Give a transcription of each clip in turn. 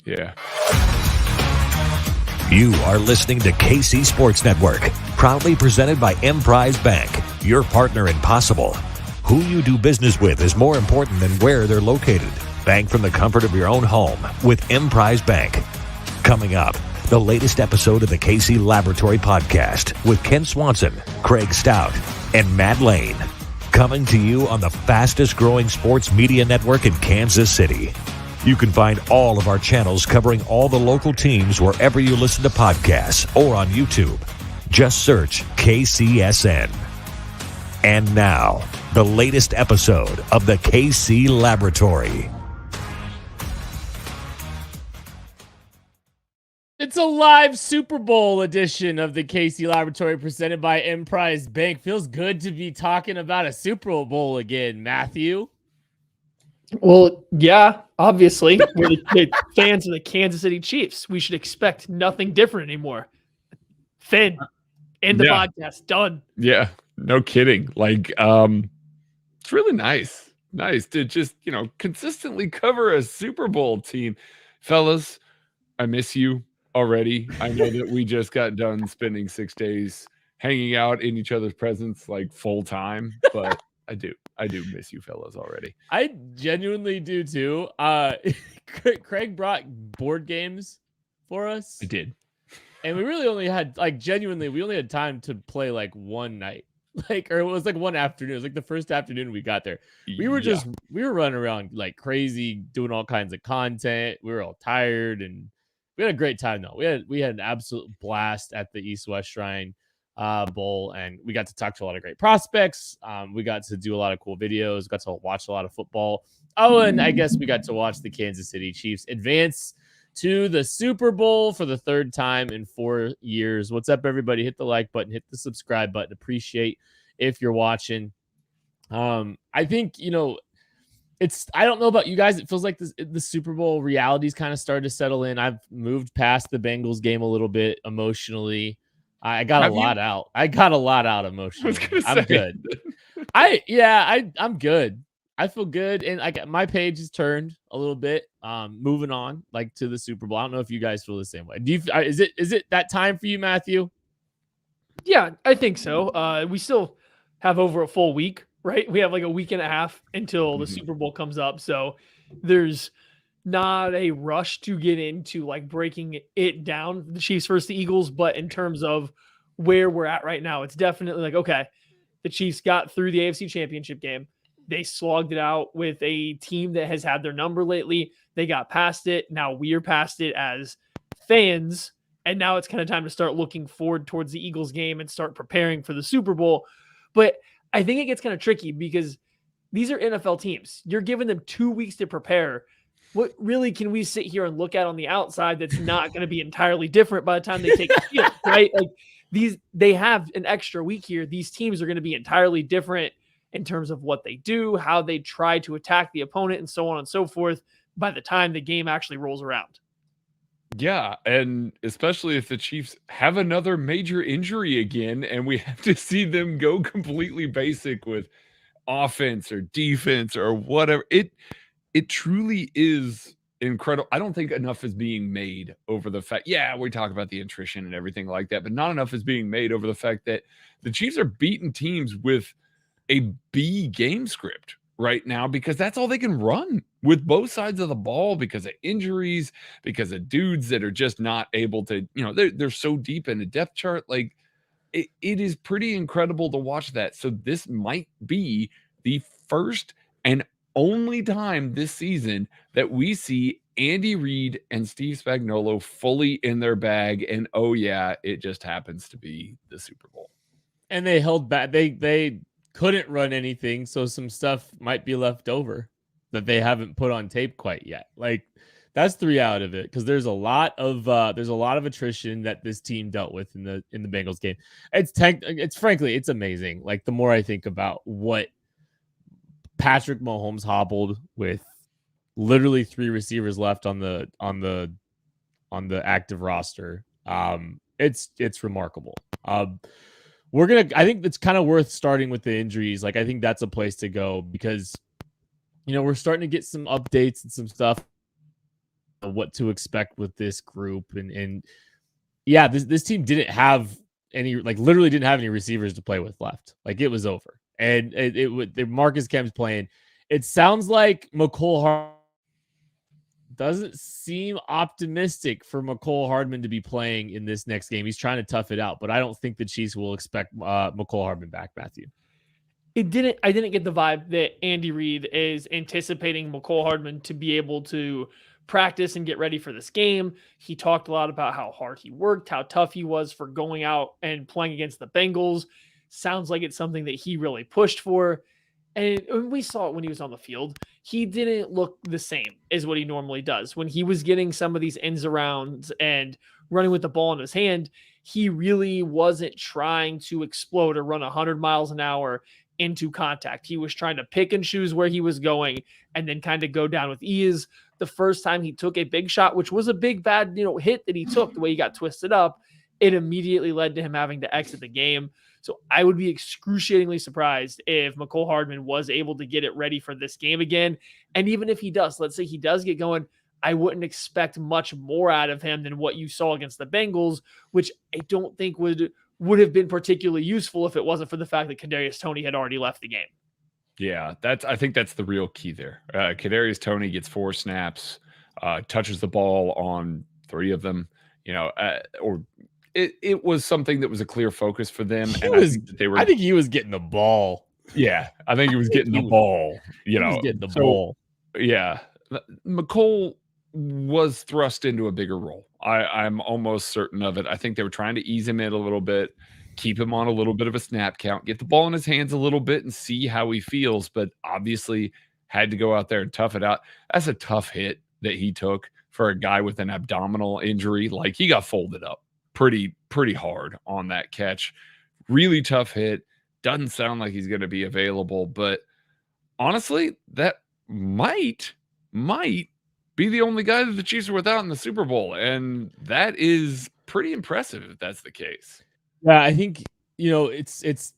Yeah. You are listening to KC Sports Network, proudly presented by Emprise Bank, your partner in possible. Who you do business with is more important than where they're located. Bank from the comfort of your own home with Emprise Bank. Coming up, the latest episode of the KC Laboratory Podcast with Ken Swanson, Craig Stout, and Matt Lane. Coming to you on the fastest growing sports media network in Kansas City. You can find all of our channels covering all the local teams wherever you listen to podcasts or on YouTube. Just search KCSN. And now, the latest episode of the KC Laboratory. It's a live Super Bowl edition of the KC Laboratory presented by Emprise Bank. Feels good to be talking about a Super Bowl again, Matthew. Well, yeah, obviously, we're the fans of the Kansas City Chiefs. We should expect nothing different anymore. Finn, end the podcast, done. Yeah, no kidding. Like, it's really nice to just, consistently cover a Super Bowl team. Fellas, I miss you already. I know that we just got done spending 6 days hanging out in each other's presence like full time, but I do miss you fellas already. I genuinely do too. Craig brought board games for us. I did. And we really only had we only had time to play like one night. Or it was like one afternoon. It was like the first afternoon we got there. We were running around like crazy, doing all kinds of content. We were all tired and we had a great time though. We had an absolute blast at the East West Shrine Bowl, and we got to talk to a lot of great prospects. We got to do a lot of cool videos, got to watch a lot of football. Oh, and I guess we got to watch the Kansas City Chiefs advance to the Super Bowl for the third time in 4 years. What's up, everybody? Hit the like button, hit the subscribe button. Appreciate if you're watching. I think, I don't know about you guys. It feels like the Super Bowl reality's kind of started to settle in. I've moved past the Bengals game a little bit emotionally. I got a lot out emotionally. I'm good. I'm good. I feel good, and my page has turned a little bit. Moving on, like to the Super Bowl. I don't know if you guys feel the same way. Is it that time for you, Matthew? Yeah, I think so. We still have over a full week, right? We have like a week and a half until the Super Bowl comes up, so there's not a rush to get into like breaking it down, the Chiefs versus the Eagles, but in terms of where we're at right now, it's definitely like, okay, the Chiefs got through the AFC Championship game. They slogged it out with a team that has had their number lately. They got past it. Now we're past it as fans, and now it's kind of time to start looking forward towards the Eagles game and start preparing for the Super Bowl. But I think it gets kind of tricky because these are NFL teams. You're giving them 2 weeks to prepare. What really can we sit here and look at on the outside that's not going to be entirely different by the time they take the field, right? Like they have an extra week here. These teams are going to be entirely different in terms of what they do, how they try to attack the opponent, and so on and so forth by the time the game actually rolls around. Yeah, and especially if the Chiefs have another major injury again, and we have to see them go completely basic with offense or defense or whatever. It truly is incredible. I don't think enough is being made over the fact, we talk about the attrition and everything like that, but not enough is being made over the fact that the Chiefs are beating teams with a B game script right now because that's all they can run with both sides of the ball because of injuries, because of dudes that are just not able to, they're so deep in the depth chart. Like it is pretty incredible to watch that. So this might be the first and only time this season that we see Andy Reid and Steve Spagnuolo fully in their bag. And it just happens to be the Super Bowl. And they held back. They couldn't run anything, so some stuff might be left over that they haven't put on tape quite yet. Like that's the reality of it, because there's a lot of attrition that this team dealt with in the Bengals game. It's frankly, it's amazing. Like the more I think about what Patrick Mahomes hobbled with literally 3 receivers left on the active roster, it's remarkable. I think it's kind of worth starting with the injuries. Like I think that's a place to go because we're starting to get some updates and some stuff what to expect with this group. And yeah, this team didn't have any, like literally didn't have any receivers to play with left. Like it was over. And it Marcus Kemp's playing. It sounds like McCole Hardman doesn't seem optimistic for McCole Hardman to be playing in this next game. He's trying to tough it out, but I don't think the Chiefs will expect McCole Hardman back, Matthew. I didn't get the vibe that Andy Reid is anticipating McCole Hardman to be able to practice and get ready for this game. He talked a lot about how hard he worked, how tough he was for going out and playing against the Bengals. Sounds like it's something that he really pushed for. And we saw it when he was on the field. He didn't look the same as what he normally does. When he was getting some of these ends arounds and running with the ball in his hand, he really wasn't trying to explode or run 100 miles an hour into contact. He was trying to pick and choose where he was going and then kind of go down with ease. The first time he took a big shot, which was a big bad hit that he took, the way he got twisted up, it immediately led to him having to exit the game. So I would be excruciatingly surprised if McCole Hardman was able to get it ready for this game again. And even if he does, let's say he does get going, I wouldn't expect much more out of him than what you saw against the Bengals, which I don't think would have been particularly useful if it wasn't for the fact that Kadarius Toney had already left the game. Yeah, I think that's the real key there. Kadarius Toney gets 4 snaps, touches the ball on 3 of them, or it was something that was a clear focus for them. I think he was getting the ball. Yeah, I think he was getting the ball. He was getting the ball. Yeah, McCole was thrust into a bigger role. I'm almost certain of it. I think they were trying to ease him in a little bit, keep him on a little bit of a snap count, get the ball in his hands a little bit and see how he feels, but obviously had to go out there and tough it out. That's a tough hit that he took for a guy with an abdominal injury. Like he got folded up pretty hard on that catch. Really tough hit. Doesn't sound like he's going to be available, but honestly, that might be the only guy that the Chiefs are without in the Super Bowl, and that is pretty impressive if that's the case. Yeah, I think it's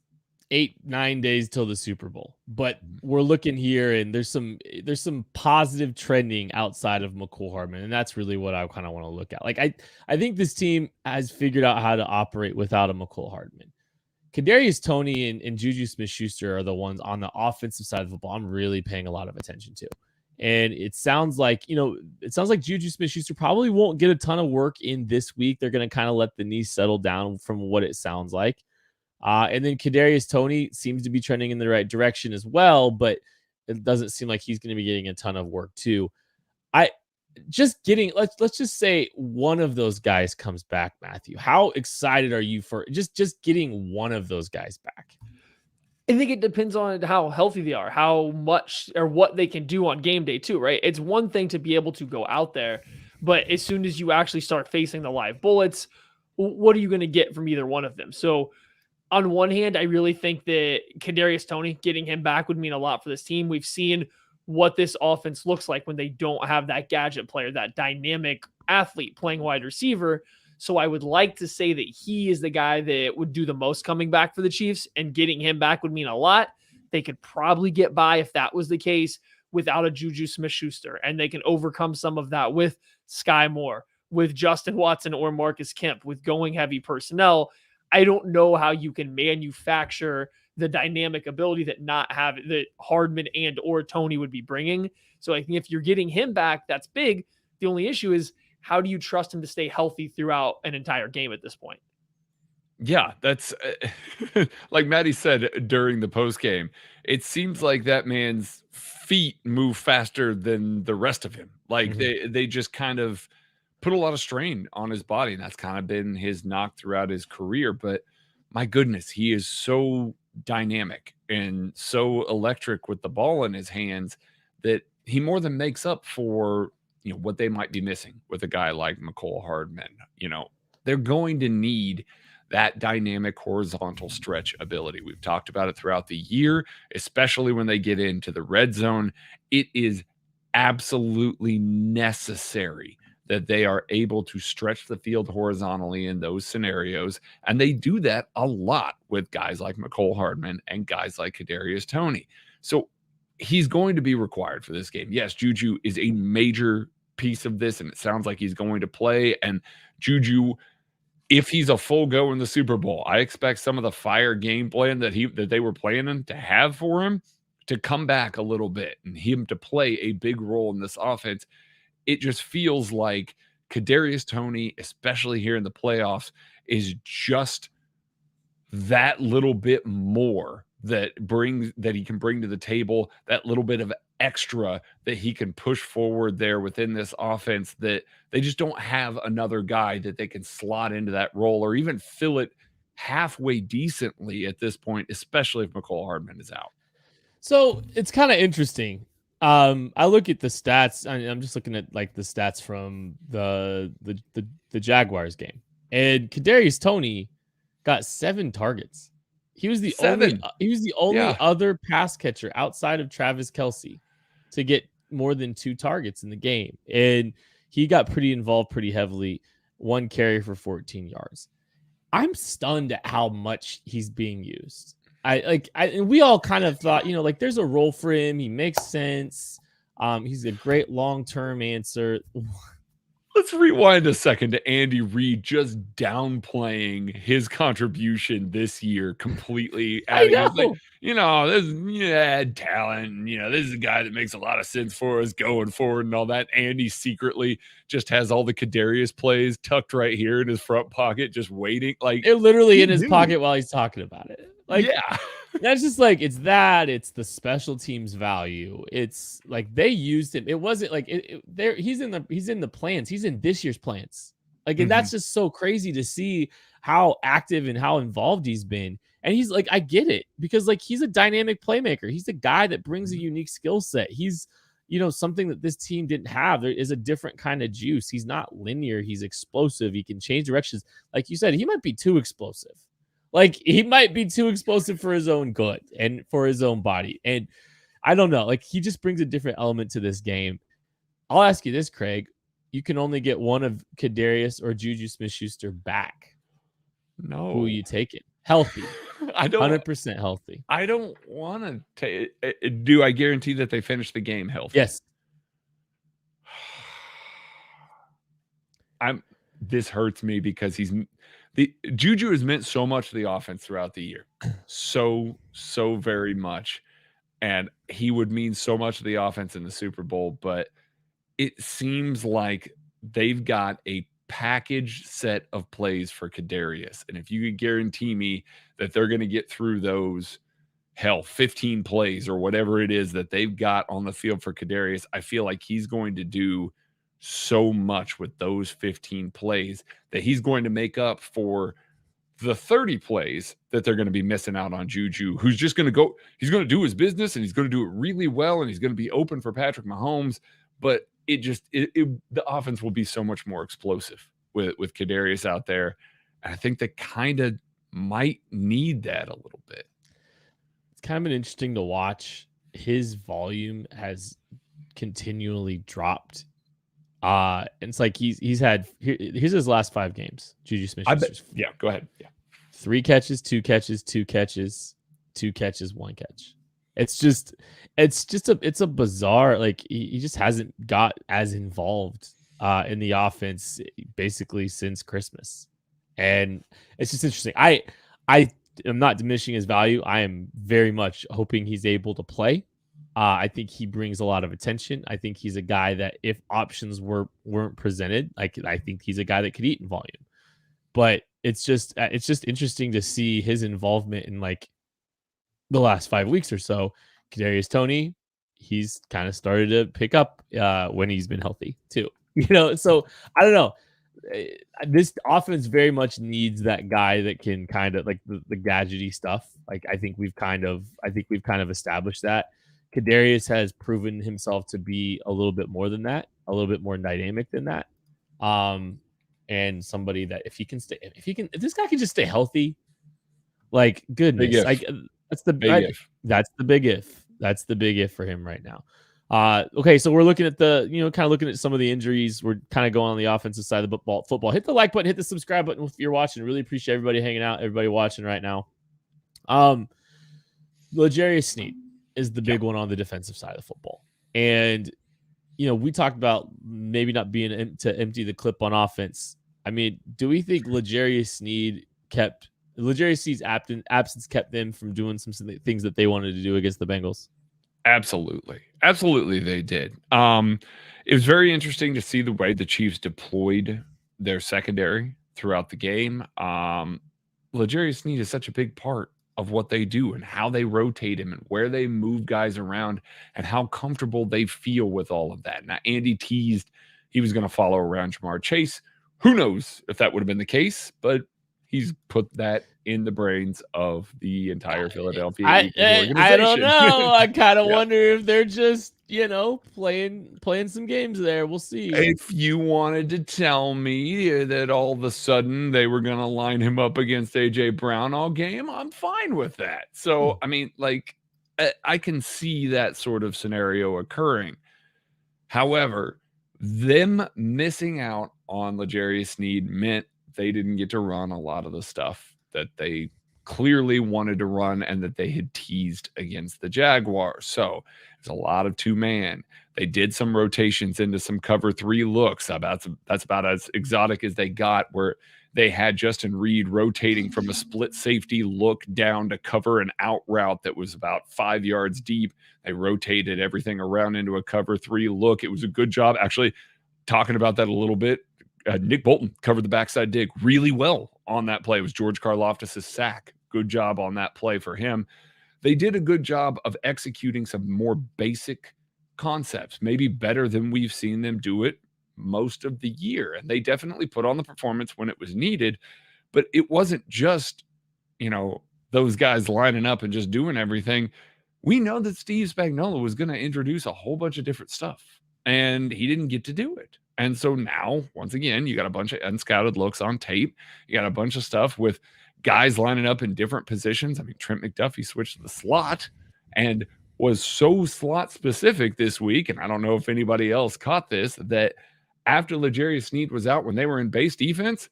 8-9 days till the Super Bowl, but we're looking here, and there's some positive trending outside of McCole Hardman, and that's really what I kind of want to look at. Like I think this team has figured out how to operate without a McCole Hardman. Kadarius Toney and Juju Smith-Schuster are the ones on the offensive side of the ball I'm really paying a lot of attention to. And it sounds like Juju Smith-Schuster probably won't get a ton of work in this week. They're going to kind of let the knee settle down from what it sounds like. And then Kadarius Toney seems to be trending in the right direction as well, but it doesn't seem like he's going to be getting a ton of work too. Let's just say one of those guys comes back, Matthew. How excited are you for just getting one of those guys back? I think it depends on how healthy they are, how much or what they can do on game day too, right? It's one thing to be able to go out there, but as soon as you actually start facing the live bullets, what are you going to get from either one of them? So on one hand, I really think that Kadarius Toney, getting him back would mean a lot for this team. We've seen what this offense looks like when they don't have that gadget player, that dynamic athlete playing wide receiver. So I would like to say that he is the guy that would do the most coming back for the Chiefs, and getting him back would mean a lot. They could probably get by, if that was the case, without a Juju Smith-Schuster, and they can overcome some of that with Sky Moore, with Justin Watson or Marcus Kemp, with going heavy personnel. I don't know how you can manufacture the dynamic ability that Hardman and or Toney would be bringing. So I think if you're getting him back, that's big. The only issue is, how do you trust him to stay healthy throughout an entire game at this point? Yeah, that's like Maddie said during the post game. It seems like that man's feet move faster than the rest of him. Like they just kind of put a lot of strain on his body, and that's kind of been his knock throughout his career. But my goodness, he is so dynamic and so electric with the ball in his hands that he more than makes up for what they might be missing with a guy like McCole Hardman. They're going to need that dynamic horizontal stretch ability. We've talked about it throughout the year, especially when they get into the red zone. It is absolutely necessary that they are able to stretch the field horizontally in those scenarios. And they do that a lot with guys like McCole Hardman and guys like Kadarius Toney. So he's going to be required for this game. Yes, Juju is a major piece of this, and it sounds like he's going to play. And Juju, if he's a full go in the Super Bowl, I expect some of the fire game plan that they were planning to have for him to come back a little bit and him to play a big role in this offense. It just feels like Kadarius Toney, especially here in the playoffs, is just that little bit more that he can bring to the table, that little bit of extra that he can push forward there within this offense, that they just don't have another guy that they can slot into that role or even fill it halfway decently at this point, especially if McCole Hardman is out. So it's kind of interesting. I look at the stats. I'm just looking at like the stats from the Jaguars game, and Kadarius Toney got 7 targets. He was the only other pass catcher outside of Travis Kelce to get more than 2 targets in the game, and he got pretty involved pretty heavily. 1 carry for 14 yards. I'm stunned at how much he's being used. And we all kind of thought, like there's a role for him. He makes sense. He's a great long-term answer. Let's rewind a second to Andy Reid just downplaying his contribution this year completely. Adding this, talent. This is a guy that makes a lot of sense for us going forward and all that. Andy secretly just has all the Kadarius plays tucked right here in his front pocket, just waiting. Like they're literally in his pocket while he's talking about it. Like, yeah. That's just it's the special teams value. It's like they used him. It wasn't like he's in the plans. He's in this year's plans. And that's just so crazy to see how active and how involved he's been. And he's I get it because he's a dynamic playmaker. He's a guy that brings a unique skill set. He's, something that this team didn't have. There is a different kind of juice. He's not linear. He's explosive. He can change directions. Like you said, he might be too explosive. He might be too explosive for his own good and for his own body. And I don't know. He just brings a different element to this game. I'll ask you this, Craig. You can only get one of Kadarius or Juju Smith-Schuster back. No. Who are you taking? Healthy. I don't 100% healthy. I don't want to take. Do I guarantee that they finish the game healthy? Yes. This hurts me because Juju has meant so much to the offense throughout the year. So very much. And he would mean so much to the offense in the Super Bowl, but it seems like they've got a package set of plays for Kadarius. And if you could guarantee me that they're going to get through those 15 plays or whatever it is that they've got on the field for Kadarius, I feel like he's going to do so much with those 15 plays that he's going to make up for the 30 plays that they're going to be missing out on Juju, who's just going to go, he's going to do his business and he's going to do it really well. And he's going to be open for Patrick Mahomes, but the offense will be so much more explosive with Kadarius out there. And I think they kind of might need that a little bit. It's kind of been interesting to watch. His volume has continually dropped. And it's he's had here's his last 5 games. Juju Smith. Yeah, go ahead. Yeah. 3 catches, 2 catches, 2 catches, 2 catches, 1 catch. It's a bizarre, he just hasn't got as involved in the offense basically since Christmas. And it's just interesting. I am not diminishing his value. I am very much hoping he's able to play. I think he brings a lot of attention. I think he's a guy that if options weren't presented, I think he's a guy that could eat in volume. But it's just interesting to see his involvement in the last 5 weeks or so. Kadarius Toney, he's kind of started to pick up when he's been healthy too. So I don't know. This offense very much needs that guy that can kind of the gadgety stuff. I think we've kind of established that. Kadarius has proven himself to be a little bit more than that, a little bit more dynamic than that. And somebody that if this guy can just stay healthy, goodness, that's the big if. That's the big if for him right now. Okay, so we're looking at kind of looking at some of the injuries. We're kind of going on the offensive side of the football. Hit the like button, hit the subscribe button if you're watching. Really appreciate everybody hanging out, everybody watching right now. L'Jarius Sneed is the big one on the defensive side of the football. And, we talked about maybe not being to empty the clip on offense. I mean, do we think L'Jarius Sneed's absence kept them from doing some things that they wanted to do against the Bengals? Absolutely they did. It was very interesting to see the way the Chiefs deployed their secondary throughout the game. L'Jarius Sneed is such a big part of what they do and how they rotate him and where they move guys around and how comfortable they feel with all of that. Now, Andy teased he was going to follow around Jamar Chase. Who knows if that would have been the case, but he's put that in the brains of the entire Philadelphia Eagles organization. I don't know. I kind of wonder if they're just, playing some games there. We'll see. If you wanted to tell me that all of a sudden they were going to line him up against A.J. Brown all game, I'm fine with that. So, I mean, I can see that sort of scenario occurring. However, them missing out on L'Jarius Sneed meant they didn't get to run a lot of the stuff that they clearly wanted to run and that they had teased against the Jaguars. So it's a lot of two-man. They did some rotations into some cover 3 looks. That's about as exotic as they got, where they had Justin Reed rotating from a split safety look down to cover an out route that was about 5 yards deep. They rotated everything around into a cover 3 look. It was a good job. Actually, talking about that a little bit, Nick Bolton covered the backside dig really well on that play. It was George Karlaftis' sack. Good job on that play for him. They did a good job of executing some more basic concepts, maybe better than we've seen them do it most of the year. And they definitely put on the performance when it was needed, but it wasn't just, those guys lining up and just doing everything. We know that Steve Spagnuolo was going to introduce a whole bunch of different stuff, and he didn't get to do it. And so now, once again, you got a bunch of unscouted looks on tape. You got a bunch of stuff with guys lining up in different positions. I mean, Trent McDuffie switched to the slot and was so slot specific this week. And I don't know if anybody else caught this, that after L'Jarius Sneed was out, when they were in base defense,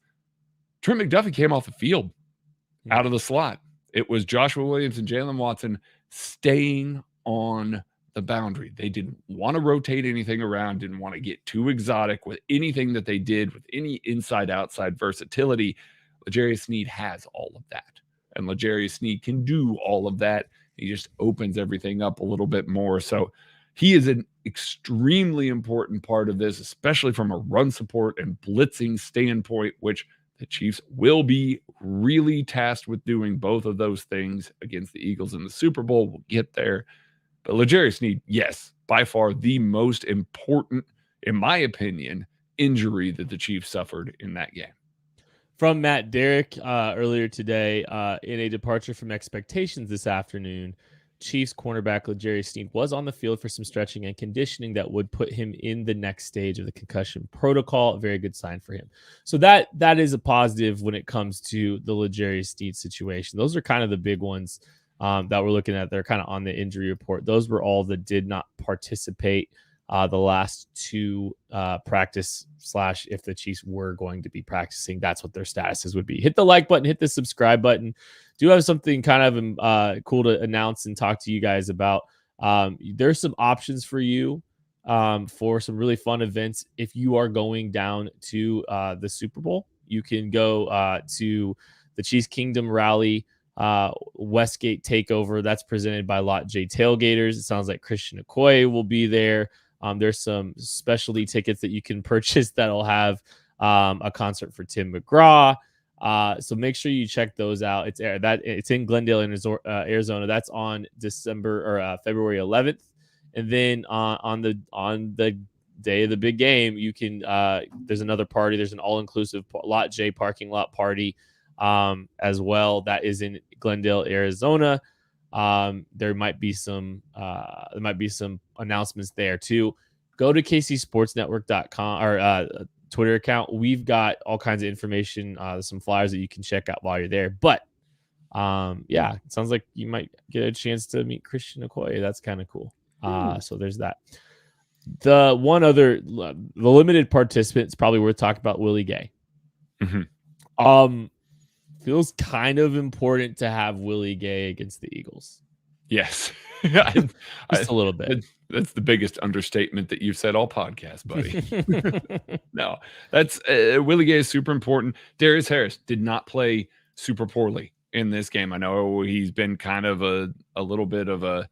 Trent McDuffie came off the field out of the slot. It was Joshua Williams and Jalen Watson staying on the boundary. They didn't want to rotate anything around, didn't want to get too exotic with anything that they did, with any inside-outside versatility. L'Jarius Sneed has all of that, and L'Jarius Sneed can do all of that. He just opens everything up a little bit more. So he is an extremely important part of this, especially from a run support and blitzing standpoint, which the Chiefs will be really tasked with doing both of those things against the Eagles in the Super Bowl. We'll get there. But L'Jarius Sneed, yes, by far the most important, in my opinion, injury that the Chiefs suffered in that game. From Matt Derrick earlier today, in a departure from expectations this afternoon, Chiefs cornerback L'Jarius Sneed was on the field for some stretching and conditioning that would put him in the next stage of the concussion protocol. A very good sign for him. So that is a positive when it comes to the L'Jarius Sneed situation. Those are kind of the big ones that we're looking at. They're kind of on the injury report. Those were all that did not participate the last 2 practice / if the Chiefs were going to be practicing, that's what their statuses would be. Hit the like button, hit the subscribe button. Do have something kind of cool to announce and talk to you guys about. There's some options for you for some really fun events. If you are going down to the Super Bowl, you can go to the Chiefs Kingdom Rally Westgate Takeover. That's presented by Lot J Tailgaters. It sounds like Christian Okoye will be there. There's some specialty tickets that you can purchase that'll have a concert for Tim McGraw. So make sure you check those out. It's in Glendale, Arizona. That's on February 11th. And then on the day of the big game, you can there's another party. There's an all-inclusive Lot J parking lot party as well. That is in Glendale, Arizona. There might be some announcements there too. Go to kcsportsnetwork.com or Twitter account. We've got all kinds of information, some flyers that you can check out while you're there. But yeah, it sounds like you might get a chance to meet Christian Okoye. That's kind of cool. So there's that. The limited participant is probably worth talking about, Willie Gay. Mm-hmm. Feels kind of important to have Willie Gay against the Eagles. Yes. Just a little bit. That's the biggest understatement that you've said all podcast, buddy. No, that's Willie Gay is super important. Darius Harris did not play super poorly in this game. I know he's been kind of a little bit of a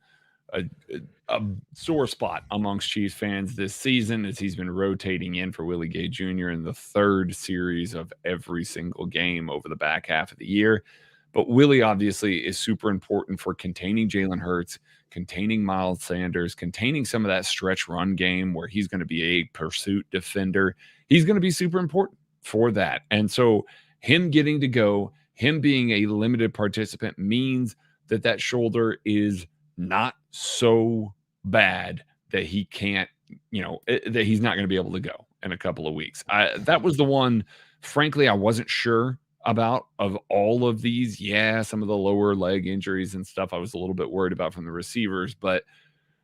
sore spot amongst Chiefs fans this season as he's been rotating in for Willie Gay Jr. in the third series of every single game over the back half of the year. But Willie obviously is super important for containing Jalen Hurts, containing Miles Sanders, containing some of that stretch run game where he's going to be a pursuit defender. He's going to be super important for that. And so him getting to go, him being a limited participant means that shoulder is not so bad that he can't, that he's not going to be able to go in a couple of weeks. That was the one, frankly, I wasn't sure about of all of these. Yeah, some of the lower leg injuries and stuff I was a little bit worried about from the receivers, but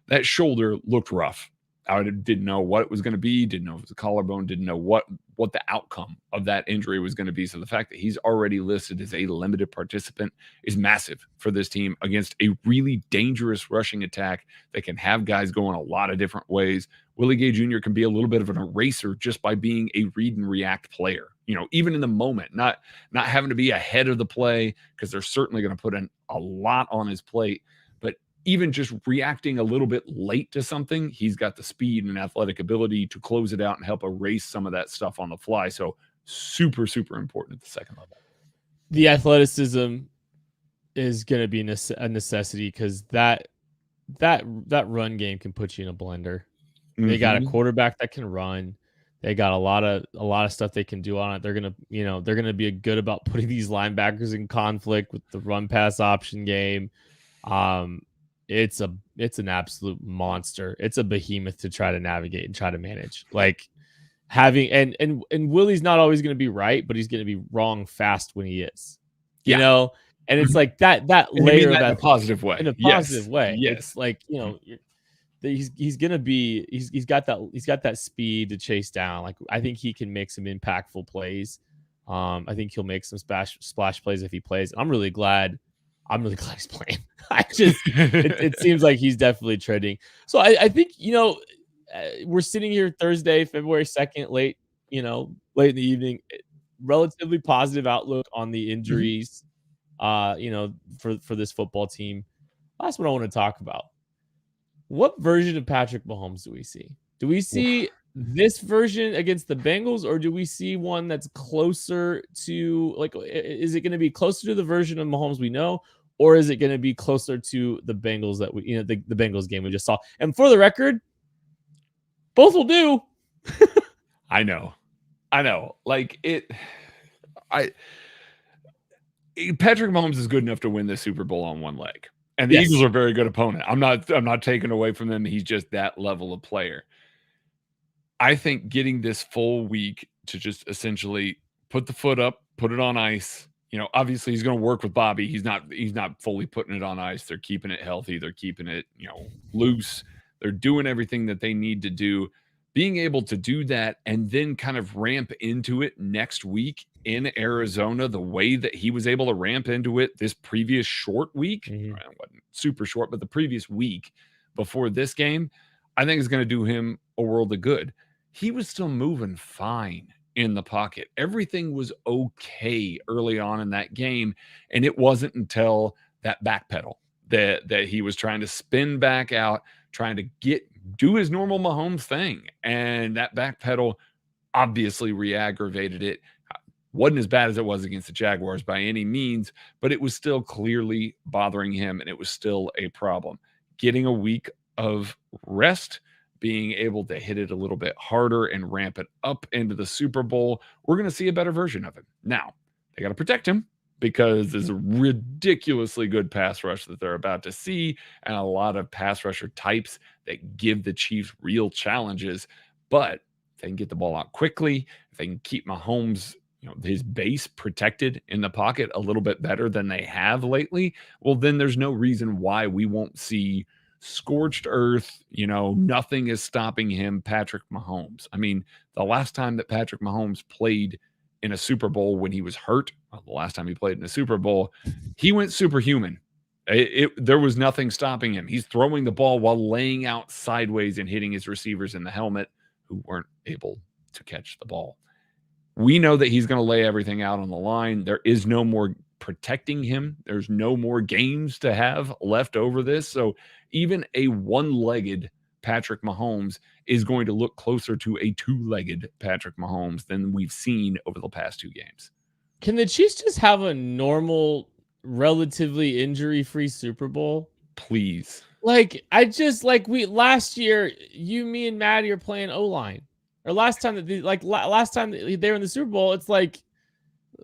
that shoulder looked rough. I didn't know what it was going to be, didn't know if it was a collarbone, didn't know what the outcome of that injury was going to be. So the fact that he's already listed as a limited participant is massive for this team against a really dangerous rushing attack that can have guys going a lot of different ways. Willie Gay Jr. can be a little bit of an eraser just by being a read and react player, even in the moment, not having to be ahead of the play, because they're certainly going to put in a lot on his plate. Even just reacting a little bit late to something, he's got the speed and athletic ability to close it out and help erase some of that stuff on the fly. So super, super important at the second level. The athleticism is going to be a necessity because that run game can put you in a blender. Mm-hmm. They got a quarterback that can run. They got a lot of stuff they can do on it. They're gonna be good about putting these linebackers in conflict with the run pass option game. It's an absolute monster. It's a behemoth to try to navigate and try to manage. Like having and Willie's not always going to be right, but he's going to be wrong fast when he is. You know, and it's like that layer of that in a positive way. In a positive way. Yes. It's like, he's going to be he's got that speed to chase down. Like I think he can make some impactful plays. I think he'll make some splash plays if he plays. I'm really glad he's playing. It seems like he's definitely trending. So I think, we're sitting here Thursday, February 2nd, late in the evening, relatively positive outlook on the injuries, for this football team. That's what I want to talk about. What version of Patrick Mahomes do we see? Do we see this version against the Bengals, or do we see one that's closer to, like, is it going to be closer to the version of Mahomes we know, or is it going to be closer to the Bengals that we, the Bengals game we just saw? And for the record, both will do. I know. Like Patrick Mahomes is good enough to win the Super Bowl on one leg, and the Eagles are a very good opponent. I'm not taking away from them. He's just that level of player. I think getting this full week to just essentially put the foot up, put it on ice. Obviously he's going to work with Bobby. He's not fully putting it on ice. They're keeping it healthy. They're keeping it, loose. They're doing everything that they need to do. Being able to do that and then kind of ramp into it next week in Arizona, the way that he was able to ramp into it this previous short week, it wasn't super short, but the previous week before this game, I think is going to do him a world of good. He was still moving fine in the pocket. Everything was okay early on in that game, and it wasn't until that backpedal that he was trying to spin back out, trying to do his normal Mahomes thing, and that backpedal obviously re-aggravated it. Wasn't as bad as it was against the Jaguars by any means, but it was still clearly bothering him, and it was still a problem. Getting a week of rest, being able to hit it a little bit harder and ramp it up into the Super Bowl, we're going to see a better version of him. Now, they got to protect him because there's a ridiculously good pass rush that they're about to see, and a lot of pass rusher types that give the Chiefs real challenges. But if they can get the ball out quickly, if they can keep Mahomes, his base protected in the pocket a little bit better than they have lately, well, then there's no reason why we won't see scorched earth, nothing is stopping him, Patrick Mahomes. I mean, the last time that Patrick Mahomes played in a Super Bowl when he was hurt, the last time he played in a Super Bowl, he went superhuman There was nothing stopping him. He's throwing the ball while laying out sideways and hitting his receivers in the helmet who weren't able to catch the ball. We know that he's going to lay everything out on the line. There is no more protecting him. There's no more games to have left over this. So even a one-legged Patrick Mahomes is going to look closer to a two-legged Patrick Mahomes than we've seen over the past 2 games. Can the Chiefs just have a normal, relatively injury-free Super Bowl? Please. Last year, you, me, and Maddie are playing O-line. Or last time that they were in the Super Bowl, it's like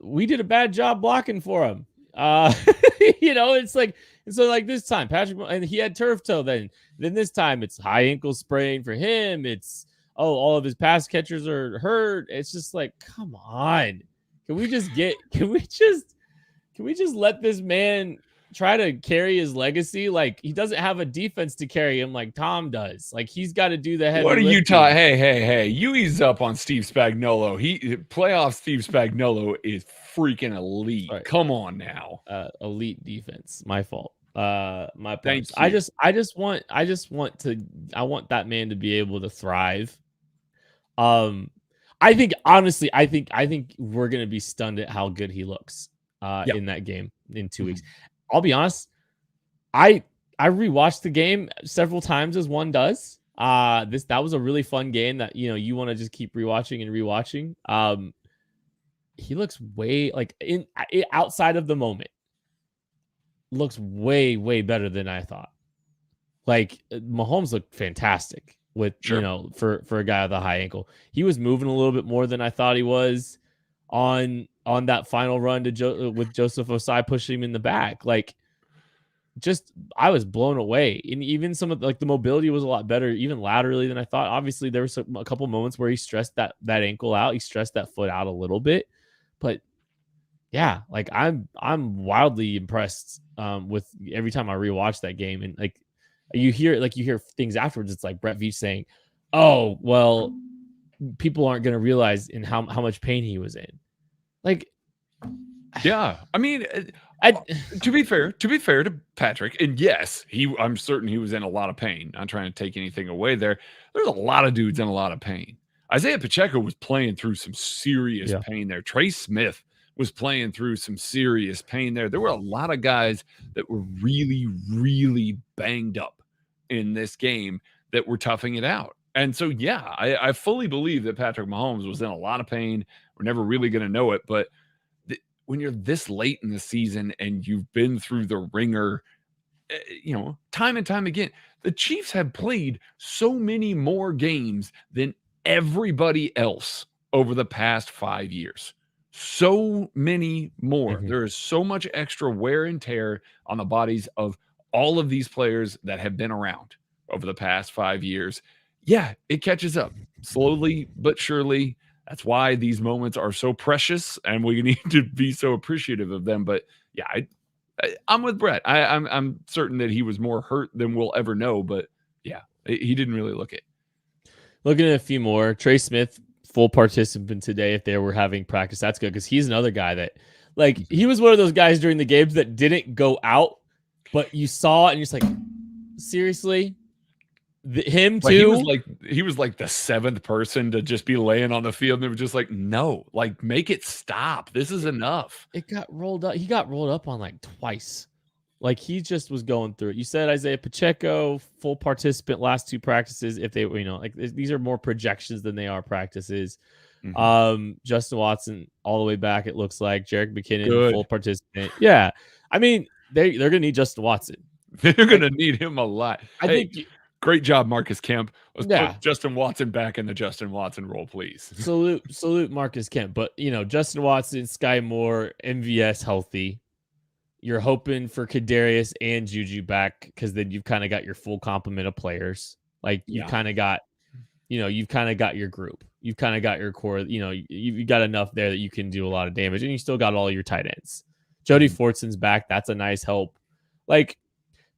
we did a bad job blocking for him. It's like, and so like this time, Patrick, and he had turf toe. Then this time it's high ankle sprain for him. It's all of his pass catchers are hurt. It's just like, come on, can we just let this man try to carry his legacy? Like, he doesn't have a defense to carry him like Tom does. Like, he's got to do the heavy What are you lifting. talking? Hey, you ease up on Steve Spagnuolo. Playoff Steve Spagnuolo is freaking elite. Right. Come on now. Elite defense. My fault. My Thank points. you. I want that man to be able to thrive. I think we're gonna be stunned at how good he looks in that game in 2 weeks. I'll be honest. I rewatched the game several times as one does. That was a really fun game that you want to just keep rewatching and rewatching. He looks way outside of the moment. Looks way better than I thought. Like, Mahomes looked fantastic with for a guy with a high ankle. He was moving a little bit more than I thought he was on that final run with Joseph Osai pushing him in the back. Like, I was blown away. And even some of the mobility was a lot better, even laterally, than I thought. Obviously, there was a couple moments where he stressed that ankle out. He stressed that foot out a little bit, but yeah, like I'm wildly impressed with every time I rewatch that game. And like you hear things afterwards. It's like Brett Veach saying, "Oh, well, people aren't going to realize in how much pain he was in." Like, yeah, I mean, to be fair to Patrick, and yes, I'm certain he was in a lot of pain. Not trying to take anything away there. There's a lot of dudes in a lot of pain. Isaiah Pacheco was playing through some serious pain there. Trey Smith was playing through some serious pain there. There were a lot of guys that were really, really banged up in this game that were toughing it out. And so, yeah, I fully believe that Patrick Mahomes was in a lot of pain. We're never really going to know it, but when you're this late in the season and you've been through the ringer, time and time again, the Chiefs have played so many more games than everybody else over the past 5 years. So many more. Mm-hmm. There is so much extra wear and tear on the bodies of all of these players that have been around over the past 5 years. Yeah, it catches up slowly but surely. That's why these moments are so precious, and we need to be so appreciative of them. But yeah, I'm with Brett. I'm certain that he was more hurt than we'll ever know. But yeah, he didn't really look it. Looking at a few more, Trey Smith, full participant today. If they were having practice, that's good, because he's another guy that, like, he was one of those guys during the games that didn't go out, but you saw it and you're just like, seriously. Him too. He was like the 7th person to just be laying on the field, and they were just like, no, like, make it stop. This is enough. It got rolled up. He got rolled up on like twice. Like, he just was going through it. You said Isaiah Pacheco, full participant last 2 practices. If they, like, these are more projections than they are practices. Mm-hmm. Justin Watson all the way back, it looks like. Jerick McKinnon, full participant. Yeah, I mean, they're gonna need Justin Watson. They're gonna need him a lot. I think. Great job, Marcus Kemp. Let's put Justin Watson back in the Justin Watson role, please. Salute Marcus Kemp. But, Justin Watson, Sky Moore, MVS healthy. You're hoping for Kadarius and Juju back, because then you've kind of got your full complement of players. Like, you've kind of got, you've kind of got your group. You've kind of got your core. You've got enough there that you can do a lot of damage, and you still got all your tight ends. Jody Fortson's back. That's a nice help. Like,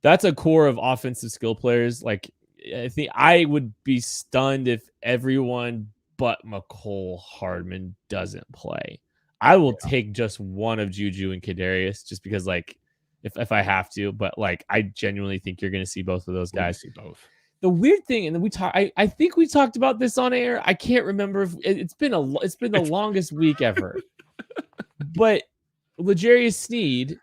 that's a core of offensive skill players. Like, I think I would be stunned if everyone but McCole Hardman doesn't play. I will take just one of Juju and Kadarius, just because, like, if I have to, but like I genuinely think you're going to see both of those guys. See both. The weird thing, and then I think we talked about this on air. I can't remember if it's been the longest week ever. But L'Jarius Sneed,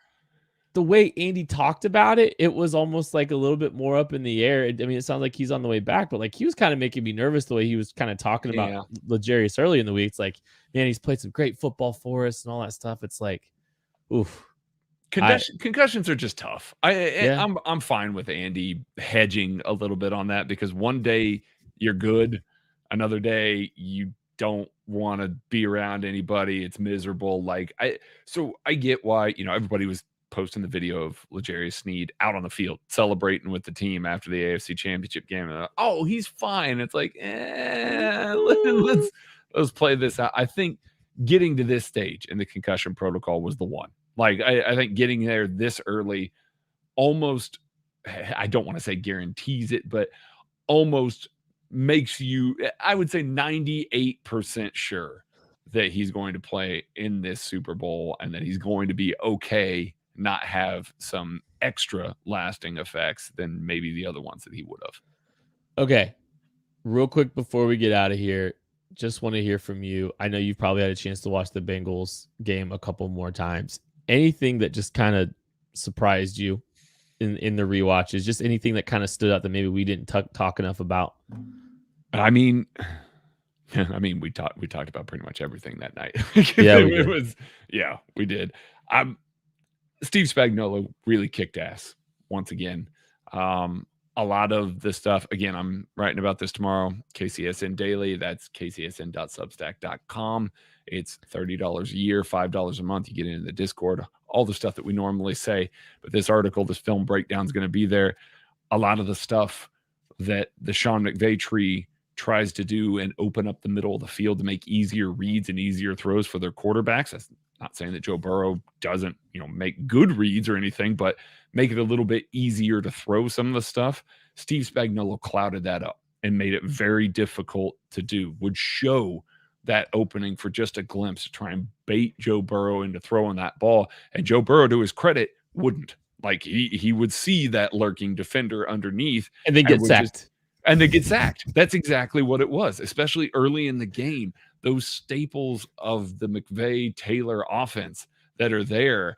the way Andy talked about it, it was almost like a little bit more up in the air. I mean, it sounds like he's on the way back, but like he was kind of making me nervous the way he was kind of talking about L'Jarius early in the week. It's like, man, he's played some great football for us and all that stuff. It's like, oof. Concussions are just tough. I'm fine with Andy hedging a little bit on that because one day you're good, another day you don't want to be around anybody. It's miserable. So I get why everybody was posting the video of L'Jarius Sneed out on the field celebrating with the team after the AFC Championship game. And, oh, he's fine. It's like, let's play this out. I think getting to this stage in the concussion protocol was the one. Like, I think getting there this early almost, I don't want to say guarantees it, but almost makes you, I would say 98% sure that he's going to play in this Super Bowl and that he's going to be okay, not have some extra lasting effects than maybe the other ones that he would have. Okay. Real quick before we get out of here, just want to hear from you. I know you've probably had a chance to watch the Bengals game a couple more times. Anything that just kind of surprised you in the rewatches? Just anything that kind of stood out that maybe we didn't talk enough about? I mean, we talked about pretty much everything that night. We did. Steve Spagnuolo really kicked ass once again. A lot of the stuff, again, I'm writing about this tomorrow, KCSN Daily. That's kcsn.substack.com. It's $30 a year, $5 a month. You get into the Discord, all the stuff that we normally say. But this article, this film breakdown is going to be there. A lot of the stuff that the Sean McVay tree tries to do and open up the middle of the field to make easier reads and easier throws for their quarterbacks. That's not saying that Joe Burrow doesn't, make good reads or anything, but make it a little bit easier to throw some of the stuff. Steve Spagnuolo clouded that up and made it very difficult to do, would show that opening for just a glimpse to try and bait Joe Burrow into throwing that ball. And Joe Burrow, to his credit, wouldn't. Like he would see that lurking defender underneath and then get sacked. And they get sacked. That's exactly what it was, especially early in the game. Those staples of the McVay-Taylor offense that are there,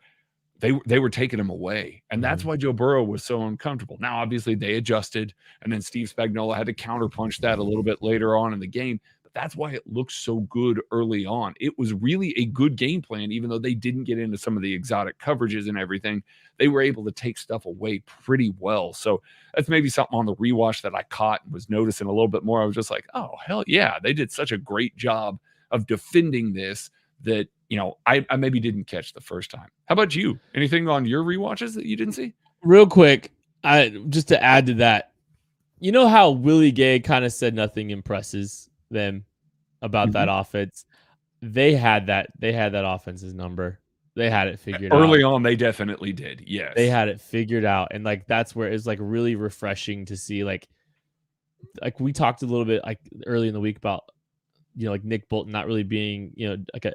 they were taking him away. And that's why Joe Burrow was so uncomfortable. Now, obviously, they adjusted, and then Steve Spagnuolo had to counterpunch that a little bit later on in the game. But that's why it looked so good early on. It was really a good game plan, even though they didn't get into some of the exotic coverages and everything. They were able to take stuff away pretty well. So that's maybe something on the rewatch that I caught and was noticing a little bit more. I was just like, oh, hell yeah, they did such a great job of defending this that, I maybe didn't catch the first time. How about you? Anything on your rewatches that you didn't see? Real quick, just to add to that, you know how Willie Gay kind of said nothing impresses them about that offense? They had that offense's number. They had it figured out. Early on, they definitely did. Yes. They had it figured out. And like that's where it's like really refreshing to see like we talked a little bit like early in the week about like Nick Bolton not really being, like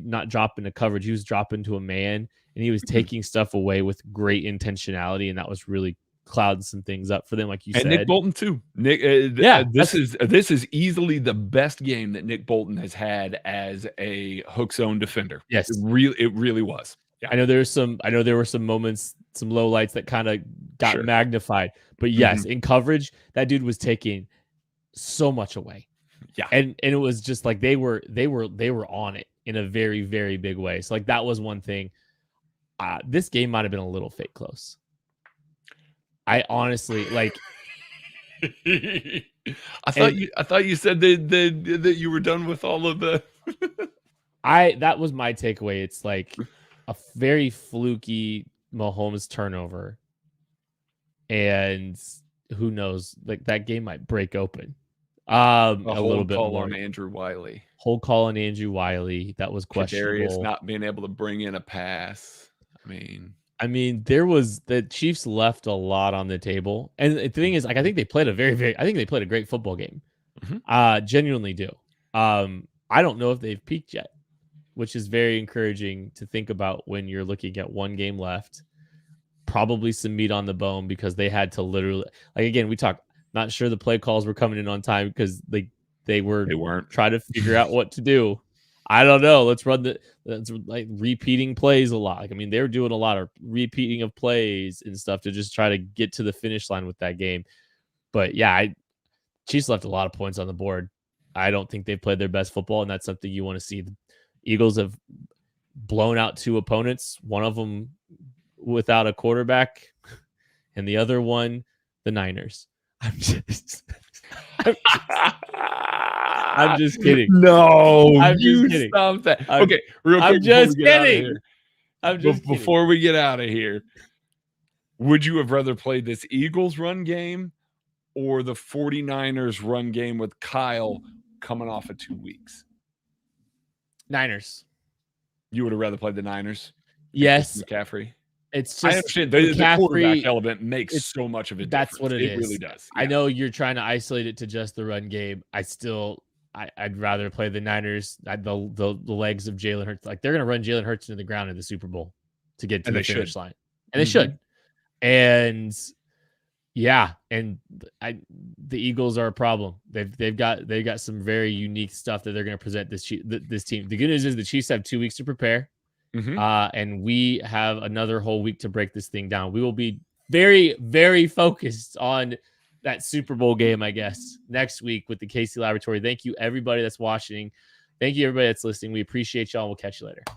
not dropping a coverage. He was dropping to a man and he was taking stuff away with great intentionality. And that was really clouding some things up for them, like you said. And Nick Bolton too. This is easily the best game that Nick Bolton has had as a hook zone defender. Yes, it really was. Yeah. I know there were some moments, some low lights that kind of got magnified, but yes, in coverage, that dude was taking so much away. Yeah, and it was just like they were on it in a very, very big way. So like that was one thing. This game might have been a little fake close. I honestly like. I thought you said that you were done with all of the. That was my takeaway. It's like a very fluky Mahomes turnover, and who knows? Like that game might break open. A little bit more on Andrew Wiley. Whole call on Andrew Wiley. That was questionable. Kadarius not being able to bring in a pass. I mean, there was the Chiefs left a lot on the table, and the thing is, like, I think they played a great football game. Genuinely do. I don't know if they've peaked yet, which is very encouraging to think about when you're looking at one game left. probably some meat on the bone because they had to literally, like, again, we talk, not sure the play calls were coming in on time because they weren't trying to figure out what to do. I don't know. Let's like repeating plays a lot. Like, I mean, they were doing a lot of repeating of plays and stuff to just try to get to the finish line with that game. But yeah, Chiefs left a lot of points on the board. I don't think they've played their best football, and that's something you want to see. The Eagles have blown out 2 opponents, one of them without a quarterback, and the other one, the Niners. I'm just kidding. No, I'm you just kidding. stop that. Okay, real quick. I'm just kidding. I'm just kidding. Before we get out of here, would you have rather played this Eagles run game or the 49ers run game with Kyle coming off of 2 weeks? Niners. You would have rather played the Niners? Yes. McCaffrey. It's just I understand the quarterback element makes so much of it. That's what it is. It really does. Yeah. I know you're trying to isolate it to just the run game. I'd rather play the Niners. The legs of Jalen Hurts. Like, they're going to run Jalen Hurts into the ground in the Super Bowl to get to the finish line, and they should. And yeah, and the Eagles are a problem. They've got some very unique stuff that they're going to present this team. The good news is the Chiefs have 2 weeks to prepare. And we have another whole week to break this thing down. We will be very, very focused on that Super Bowl game, I guess, next week with the KC Laboratory. Thank you, everybody that's watching. Thank you, everybody that's listening. We appreciate y'all. We'll catch you later.